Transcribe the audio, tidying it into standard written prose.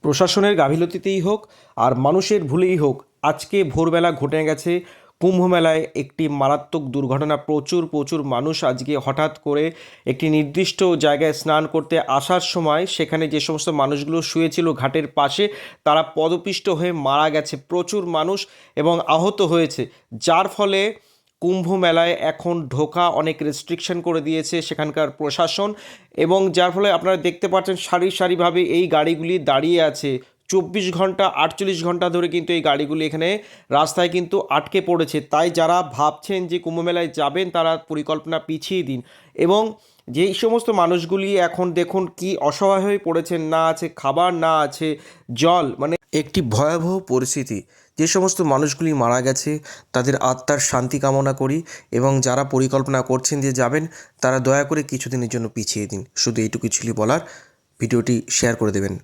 প্রশাসনের গাফিলতিতেই হোক আর মানুষের ভুলেই হোক, আজকে ভোরবেলা ঘটে গেছে কুম্ভ মেলায় একটি মারাত্মক দুর্ঘটনা। প্রচুর প্রচুর মানুষ আজকে হঠাৎ করে একটি নির্দিষ্ট জায়গায় স্নান করতে আসার সময় সেখানে যে সমস্ত মানুষগুলো শুয়েছিল ঘাটের পাশে, তারা পদপিষ্ট হয়ে মারা গেছে। প্রচুর মানুষ এবং আহত হয়েছে, যার ফলে কুম্ভ মেলায় এখন ঢোকা অনেক রেস্ট্রিকশন করে দিয়েছে সেখানকার প্রশাসন। এবং যার ফলে আপনারা দেখতে পাচ্ছেন সারি সারিভাবে এই গাড়িগুলি দাঁড়িয়ে আছে। 24 ঘন্টা 48 ঘন্টা ধরে কিন্তু এই গাড়িগুলি এখানে রাস্তায় কিন্তু আটকে পড়েছে। তাই যারা ভাবছেন যে কুম্ভ মেলায় যাবেন তারা পরিকল্পনা পিছিয়ে দিন। এবং যেই সমস্ত মানুষগুলি এখন দেখুন কি অসহায় হয়ে পড়েছেন, না আছে খাবার, না আছে জল, মানে একটি ভয়াবহ পরিস্থিতি। যে সমস্ত মানুষগুলি মারা গেছে তাদের আত্মার শান্তি কামনা করি, এবং যারা পরিকল্পনা করছেন যে যাবেন তারা দয়া করে কিছুদিনের জন্য পিছিয়ে দিন। শুধু এইটুকু ছিল বলার। ভিডিওটি শেয়ার করে দেবেন।